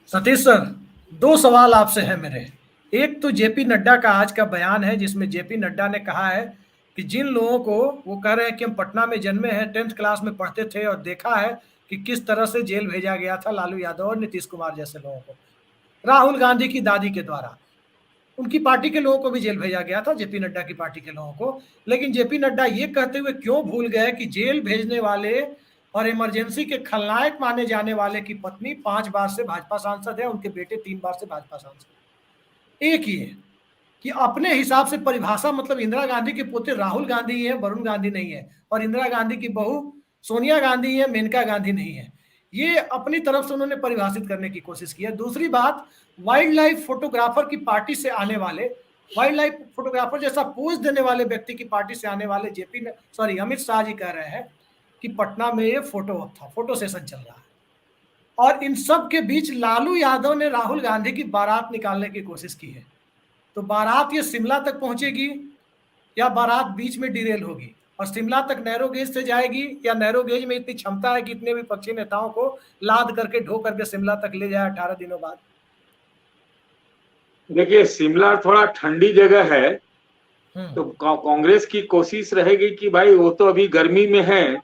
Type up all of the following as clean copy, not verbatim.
Satish sir, दो सवाल आपसे हैं मेरे। एक तो जेपी नड्डा का आज का बयान है जिसमें जेपी नड्डा ने कहा है कि जिन लोगों को वो कह रहे हैं कि हम पटना में जन्मे हैं, 10th क्लास में पढ़ते थे और देखा है कि किस तरह से जेल भेजा गया था लालू यादव और नीतीश कुमार जैसे लोगों को, राहुल गांधी की दादी के द्वारा। उनकी पार्टी के लोगों को भी जेल भेजा गया था, जेपी नड्डा की पार्टी के लोगों को। लेकिन जेपी नड्डा ये कहते हुए क्यों भूल गए कि जेल भेजने वाले और इमरजेंसी के खलनायक माने जाने वाले की पत्नी 5 बार से भाजपा सांसद है, उनके बेटे 3 बार से भाजपा सांसद। एक ही है कि अपने हिसाब से परिभाषा, मतलब इंदिरा गांधी के पोते राहुल गांधी ही है, वरुण गांधी नहीं है, और इंदिरा गांधी की बहू सोनिया गांधी है, मेनका गांधी नहीं है। ये अपनी तरफ से उन्होंने परिभाषित करने की कोशिश की है। दूसरी बात, वाइल्ड लाइफ फोटोग्राफर की पार्टी से आने वाले, वाइल्ड लाइफ फोटोग्राफर जैसा पोज देने वाले व्यक्ति की पार्टी से आने वाले अमित शाह जी कह रहे हैं कि पटना में ये फोटो सेशन चल रहा है। और इन सब के बीच लालू यादव ने राहुल गांधी की बारात निकालने की कोशिश की है। तो बारात ये शिमला तक पहुंचेगी या बारात बीच में डिरेल होगी, और शिमला तक नैरो गेज से जाएगी या नैरो गेज में इतनी क्षमता है कि इतने भी विपक्षी नेताओं को लाद करके ढो करके शिमला तक ले जाए 18 दिनों बाद। देखिए, शिमला थोड़ा ठंडी जगह है, तो कांग्रेस की कोशिश रहेगी कि भाई वो तो अभी गर्मी में है,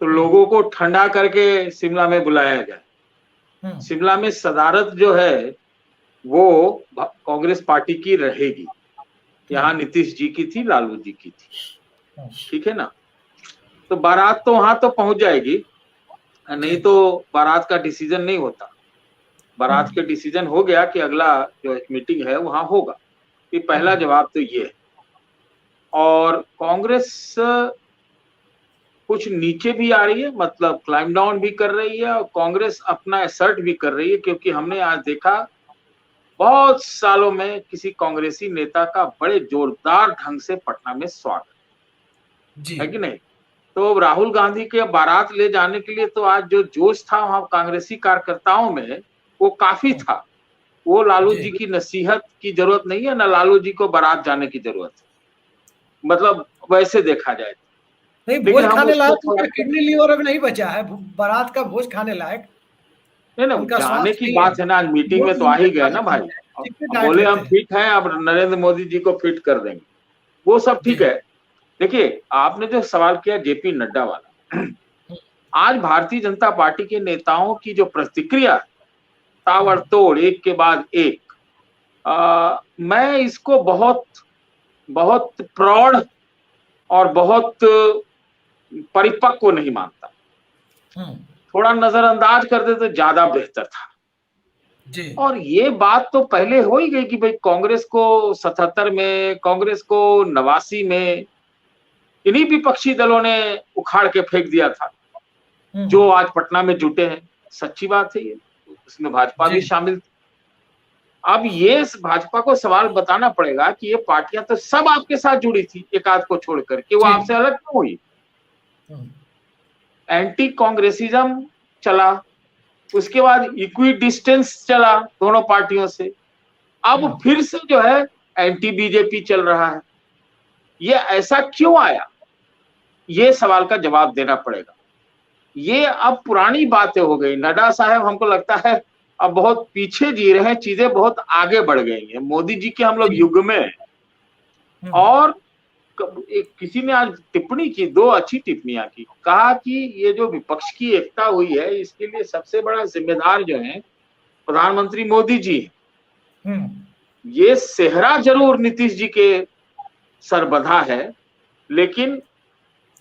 तो लोगों को ठंडा करके शिमला में बुलाया जाए। शिमला में सदारत जो है वो कांग्रेस पार्टी की रहेगी। यहाँ नीतीश जी की थी, लालू जी की थी, ठीक है ना। तो बारात तो वहां तो पहुंच जाएगी, नहीं तो बारात का डिसीजन नहीं होता। बारात के डिसीजन हो गया कि अगला जो मीटिंग है वहां होगा। ये पहला जवाब तो ये है। और कांग्रेस कुछ नीचे भी आ रही है, मतलब क्लाइम डाउन भी कर रही है, और कांग्रेस अपना असर्ट भी कर रही है, क्योंकि हमने आज देखा बहुत सालों में किसी कांग्रेसी नेता का बड़े जोरदार ढंग से पटना में स्वागत है कि नहीं। तो राहुल गांधी के बारात ले जाने के लिए तो आज जो जोश था वहां कांग्रेसी कार्यकर्ताओं में, वो काफी था। वो लालू जी की नसीहत की जरूरत नहीं है, ना लालू जी को बारात जाने की जरूरत है, मतलब वैसे देखा जाए नहीं, भोज खाने लायक तो किडनी लीवर अब नहीं बचा है बारात का भोज खाने लायक। नहीं ना, जाने की बात है ना। आज मीटिंग में तो आ ही गए ना भाई, बोले हम फिट हैं, अब नरेंद्र मोदी जी को फिट कर देंगे, वो सब ठीक है। देखिए, आपने जो सवाल किया जेपी नड्डा वाला, आज भारतीय जनता पार्टी के नेताओं की जो प्रतिक्रिया ताबड़तोड़ एक के बाद एक, मैं इसको बहुत बहुत प्रौढ़ और बहुत परिपक्व नहीं मानता। थोड़ा नजरअंदाज कर दे तो ज्यादा बेहतर था जी। और ये बात तो पहले हो ही गई कि भाई कांग्रेस को 77 में, कांग्रेस को 89 में इन्हीं विपक्षी दलों ने उखाड़ के फेंक दिया था, जो आज पटना में जुटे हैं। सच्ची बात है ये, इसमें भाजपा भी शामिल थी। अब ये भाजपा को सवाल बताना पड़ेगा कि ये पार्टियां तो सब आपके साथ जुड़ी थी, एक आध को छोड़कर के, वो आपसे अलग क्यों हुई। एंटी कांग्रेसिज्म चला, उसके बाद इक्वी डिस्टेंस चला दोनों पार्टियों से, अब फिर से जो है एंटी बीजेपी चल रहा है। ये ऐसा क्यों आया, ये सवाल का जवाब देना पड़ेगा। ये अब पुरानी बातें हो गई। नड्डा साहब हमको लगता है अब बहुत पीछे जी रहे हैं, चीजें बहुत आगे बढ़ गई हैं। मोदी जी के हम लोग युग में हैं। और किसी ने आज टिप्पणी की, दो अच्छी टिप्पणियां की, कहा कि ये जो विपक्ष की एकता हुई है इसके लिए सबसे बड़ा जिम्मेदार जो है प्रधानमंत्री मोदी जी। ये सेहरा जरूर नीतीश जी के सरबधा है, लेकिन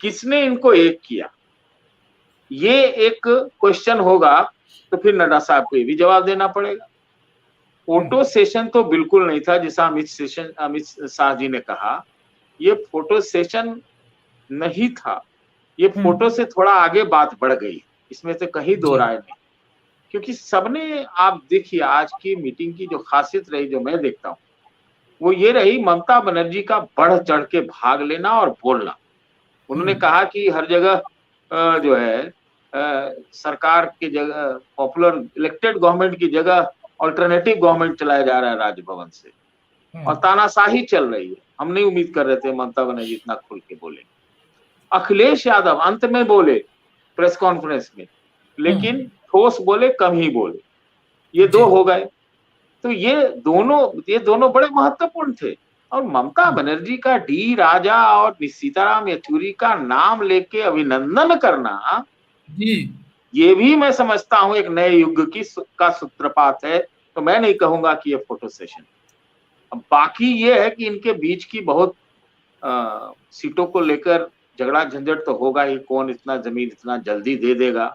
किसने इनको एक किया, ये एक क्वेश्चन होगा। तो फिर नड्डा साहब को ये भी जवाब देना पड़ेगा। फोटो सेशन तो बिल्कुल नहीं था, जैसा अमित शाह जी ने कहा, ये फोटो सेशन नहीं था। ये फोटो से थोड़ा आगे बात बढ़ गई, इसमें से कहीं दो राय नहीं। क्योंकि सबने, आप देखिए आज की मीटिंग की जो खासियत रही, जो मैं देखता हूँ, वो ये रही ममता बनर्जी का बढ़ चढ़ के भाग लेना और बोलना। उन्होंने कहा कि हर जगह जो है सरकार की जगह, पॉपुलर इलेक्टेड गवर्नमेंट की जगह अल्टरनेटिव गवर्नमेंट चलाया जा रहा है राजभवन से, और तानाशाही चल रही है। हम नहीं उम्मीद कर रहे थे ममता बनर्जी इतना खुल के बोले। अखिलेश यादव अंत में बोले प्रेस कॉन्फ्रेंस में, लेकिन ठोस बोले, कम ही बोले। ये दो हो गए। तो ये दोनों बड़े महत्वपूर्ण थे। और ममता बनर्जी का डी राजा और सीताराम येचुरी का नाम लेके अभिनंदन करना, जी ये भी मैं समझता हूं एक नए युग का सूत्रपात है। तो मैं नहीं कहूंगा कि ये फोटो सेशन। अब बाकी ये है कि इनके बीच की बहुत सीटों को लेकर झगड़ा झंझट तो होगा ही, कौन इतना जमीन इतना जल्दी दे देगा।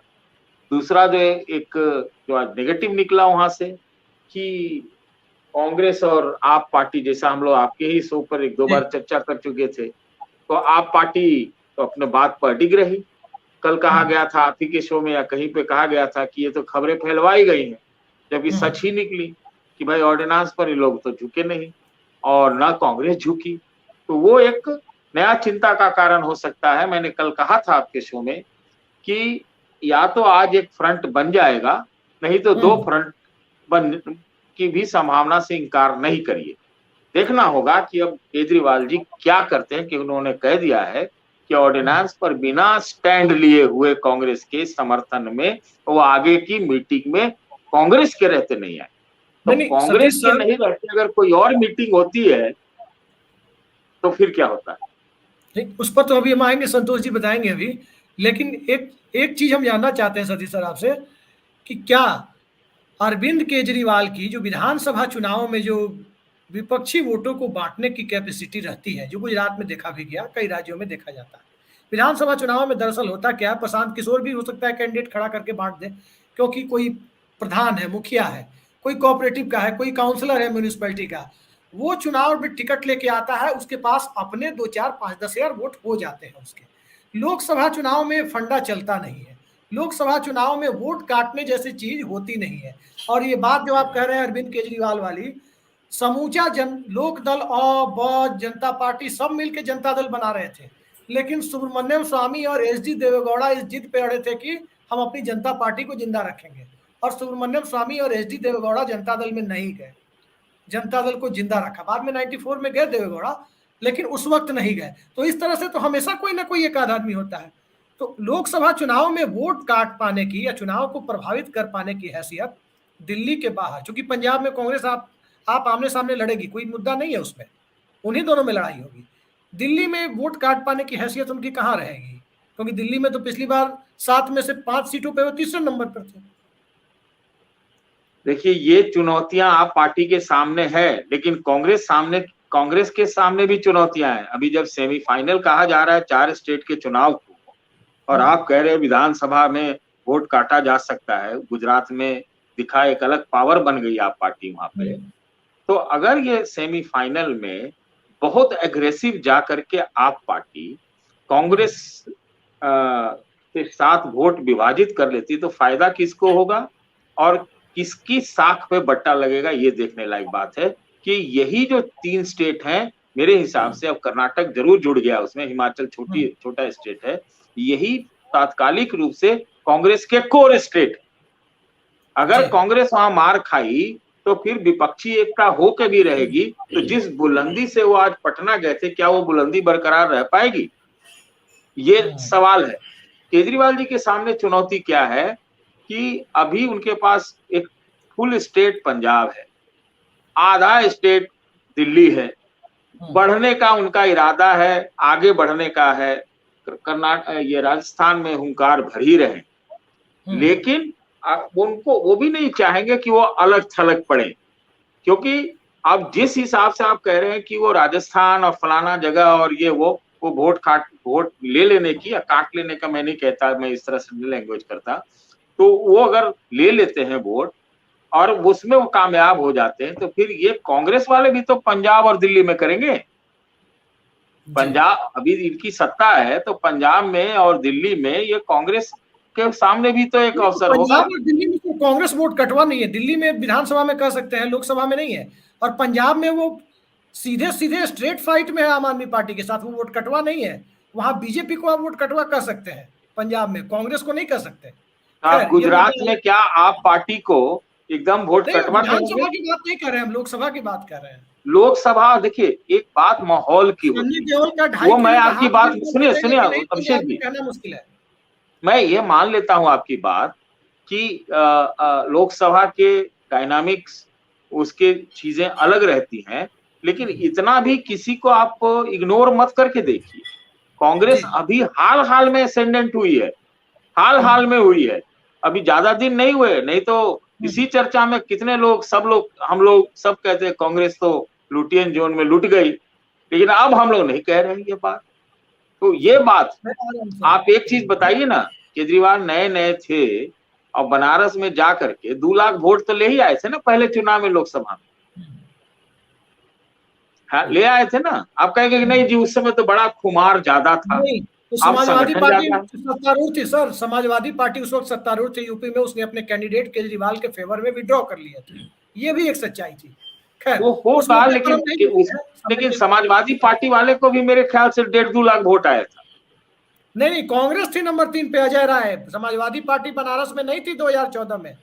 दूसरा जो आज नेगेटिव निकला वहां से कि कांग्रेस और आप पार्टी, जैसा हम लोग आपके ही शो पर एक दो बार चर्चा कर चुके थे, तो आप पार्टी तो अपने बात पर डिग रही। कल कहा गया था आप ही के शो में या कहीं पे कहा गया था कि ये तो खबरें फैलवाई गई हैं, जबकि सच ही निकली कि भाई ऑर्डिनेंस पर ये लोग तो झुके नहीं और ना कांग्रेस झुकी। तो वो एक नया चिंता का कारण हो सकता है। मैंने कल कहा था आपके शो में कि या तो आज एक फ्रंट बन जाएगा, नहीं तो दो फ्रंट बन की भी संभावना से इनकार नहीं करिए। देखना होगा कि अब केजरीवाल जी क्या करते हैं, कि उन्होंने कह दिया है कि ऑर्डिनेंस पर बिना स्टैंड लिए हुए कांग्रेस के समर्थन में वो आगे की मीटिंग में कांग्रेस के रहते नहीं आए। तो कांग्रेस के नहीं रहते अगर कोई और मीटिंग होती है तो फिर क्या होता है? उस पर तो अभी हम आएंगे, संतोष जी बताएंगे अभी। लेकिन एक चीज हम जानना चाहते हैं सतीश सर आपसे कि क्या अरविंद केजरीवाल की जो विधानसभा चुनाव में जो विपक्षी वोटों को बांटने की कैपेसिटी रहती है, जो गुजरात में देखा भी गया, कई राज्यों में देखा जाता है। विधानसभा चुनाव में दरअसल होता क्या है, प्रशांत किशोर भी हो सकता है कैंडिडेट खड़ा करके बांट दे, क्योंकि कोई प्रधान है, मुखिया है, कोई कोऑपरेटिव का है, कोई काउंसलर है म्यूनिसिपैलिटी का, वो चुनाव में टिकट लेके आता है, उसके पास अपने 2, 4, 5, 10,000 वोट हो जाते हैं उसके। लोकसभा चुनाव में फंडा चलता नहीं है, लोकसभा चुनाव में वोट काटने जैसी चीज होती नहीं है। और ये बात जो आप कह रहे हैं अरविंद केजरीवाल वाली, समूचा लोक दल और जनता पार्टी सब मिलकर जनता दल बना रहे थे, लेकिन सुब्रमण्यम स्वामी और एचडी देवेगौड़ा इस जिद पे अड़े थे कि हम अपनी जनता पार्टी को जिंदा रखेंगे, और सुब्रमण्यम स्वामी और एचडी देवेगौड़ा जनता दल में नहीं गए, जनता दल को जिंदा रखा। बाद में 94 में गए देवेगौड़ा, लेकिन उस वक्त नहीं गए। तो इस तरह से तो हमेशा कोई ना कोई एक आध आदमी होता है। तो लोकसभा चुनाव में वोट काट पाने की या चुनाव को प्रभावित कर पाने की हैसियत दिल्ली के बाहर, क्योंकि पंजाब में कांग्रेस आप आमने सामने लड़ेगी, कोई मुद्दा नहीं है उसमें, उन्हीं दोनों में लड़ाई होगी। दिल्ली में वोट काट पाने की हैसियत उनकी कहाँ रहेगी, क्योंकि दिल्ली में तो पिछली बार 7 में से 5 सीटों पे वो तीसरे नंबर पर थे। देखिए, ये चुनौतियां आप पार्टी के सामने है, लेकिन कांग्रेस के सामने भी चुनौतियां हैं। अभी जब सेमीफाइनल कहा जा रहा है 4 स्टेट के चुनाव को, और आप कह रहे हैं विधानसभा में वोट काटा जा सकता है, गुजरात में दिखा एक अलग पावर बन गई आप पार्टी वहां पे। तो अगर ये सेमीफाइनल में बहुत एग्रेसिव जा करके आप पार्टी कांग्रेस के साथ वोट विभाजित कर लेती, तो फायदा किसको होगा और किसकी साख पे बट्टा लगेगा, ये देखने लायक बात है। कि यही जो 3 स्टेट हैं, मेरे हिसाब से, अब कर्नाटक जरूर जुड़ गया उसमें, हिमाचल छोटा स्टेट है, यही तात्कालिक रूप से कांग्रेस के कोर स्टेट। अगर कांग्रेस वहां मार खाई तो फिर विपक्षी एकता होकर भी रहेगी, तो जिस बुलंदी से वो आज पटना गए थे, क्या वो बुलंदी बरकरार रह पाएगी, ये सवाल है। केजरीवाल जी के सामने चुनौती क्या है कि अभी उनके पास एक फुल स्टेट पंजाब है, आधा स्टेट दिल्ली है, बढ़ने का उनका इरादा है, आगे बढ़ने का है, कर्नाटक ये राजस्थान में हुंकार भर ही रहे, लेकिन उनको वो भी नहीं चाहेंगे कि वो अलग थलग पड़े, क्योंकि अब जिस हिसाब से आप कह रहे हैं कि वो राजस्थान और फलाना जगह और ये वो वोट ले लेने की या काट लेने का, मैं नहीं कहता, मैं इस तरह से लैंग्वेज करता, तो वो अगर ले लेते हैं वोट और उसमें वो कामयाब हो जाते हैं, तो फिर ये कांग्रेस वाले भी तो पंजाब और दिल्ली में करेंगे। पंजाब अभी इनकी सत्ता है, तो पंजाब में और दिल्ली में ये कांग्रेस के सामने भी तो एक अवसर होगा। पंजाब और दिल्ली में तो कांग्रेस वोट कटवा नहीं है, दिल्ली में विधानसभा में कर सकते हैं, लोकसभा में नहीं है। और पंजाब में वो सीधे स्ट्रेट फाइट में है आम आदमी पार्टी के साथ, वो वोट कटवा नहीं है। वहां बीजेपी को आप वोट कटवा कर सकते हैं, पंजाब में कांग्रेस को नहीं कर सकते। आप गुजरात में क्या आप पार्टी को एकदम वोट कटवा? विधानसभा की बात नहीं कर रहे हैं हम, लोकसभा की बात कर रहे हैं। लोकसभा देखिए, एक बात माहौल की होती है, वो मैं आपकी बात सुनिए अभिषेक जी, कहना मुश्किल है। मैं ये मान लेता हूं आपकी बात कि लोकसभा के डायनामिक्स, उसके चीजें अलग रहती हैं, लेकिन इतना भी किसी को आप इग्नोर मत करके देखिए। कांग्रेस अभी हाल हाल में असेंडेंट हुई है, हाल हाल में हुई है, अभी ज्यादा दिन नहीं हुए, नहीं तो इसी चर्चा में कितने लोग, सब लोग, हम लोग सब कहते हैं कांग्रेस तो लुटियन जोन में लुट गई, लेकिन अब हम लोग नहीं कह रहे हैं ये बात। तो ये बात, आप एक चीज बताइए ना, केजरीवाल नए नए थे और बनारस में जा करके 2 लाख वोट तो ले ही आए थे ना पहले चुनाव में, लोकसभा में। हाँ, ले आए थे ना। आप कहेंगे कि नहीं जी उस समय तो बड़ा खुमार ज्यादा था, नहीं, तो अब समाजवादी संगठन पार्टी ज्यादा। सत्तारूढ़ थी सर, समाजवादी पार्टी उस वक्त सत्तारूढ़ थी यूपी में, उसने अपने कैंडिडेट केजरीवाल के फेवर में विड्रॉ कर लिया था, ये भी एक सच्चाई थी। खैर वो उस होगा, मुद्दे पर हम नहीं लेकिन समाजवादी पार्टी वाले को भी मेरे ख्याल से 1.5-2 लाख वोट आया था। नहीं, कांग्रेस थी नंबर 3 पे, अजय राय, समाजवादी पार्टी बनारस में नहीं थी 2014 में।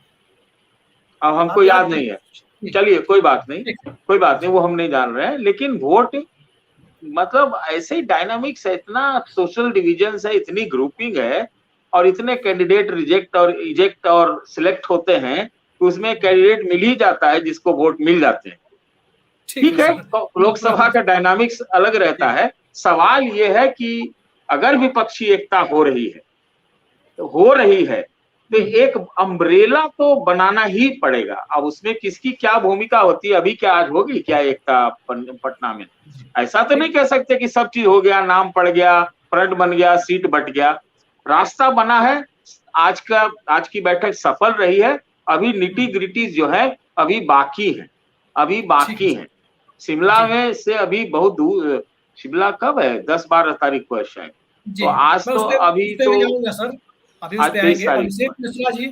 अब हमको याद नहीं है, चलिए कोई बात नहीं, कोई बात नहीं, वो हम नहीं जान रहे हैं। लेकिन वोट मतलब ऐसे ही डायनामिक्स है, इतना सोशल डिविजन है, इतनी ग्रुपिंग है, और इतने कैंडिडेट रिजेक्ट और इजेक्ट और सिलेक्ट होते हैं, तो उसमें कैंडिडेट मिल ही जाता है जिसको वोट मिल जाते हैं। ठीक है, तो लोकसभा का डायनामिक्स अलग रहता है। सवाल ये है कि अगर विपक्षी एकता हो रही है तो एक अम्ब्रेला तो बनाना ही पड़ेगा। अब उसमें किसकी क्या भूमिका होती है, अभी क्या आज होगी क्या एकता पटना में? ऐसा तो नहीं कह सकते कि सब चीज हो गया, नाम पड़ गया, फ्रंट बन गया, सीट बट गया। रास्ता बना है, आज की बैठक सफल रही है। अभी निटी ग्रिटी जो है अभी बाकी है। शिमला में से अभी बहुत दूर, शिमला कब है, 10-12 तारीख को है शायद। तो आज तो अभी तो सर, अभी उस पे आएंगे। अभिषेक मिश्रा जी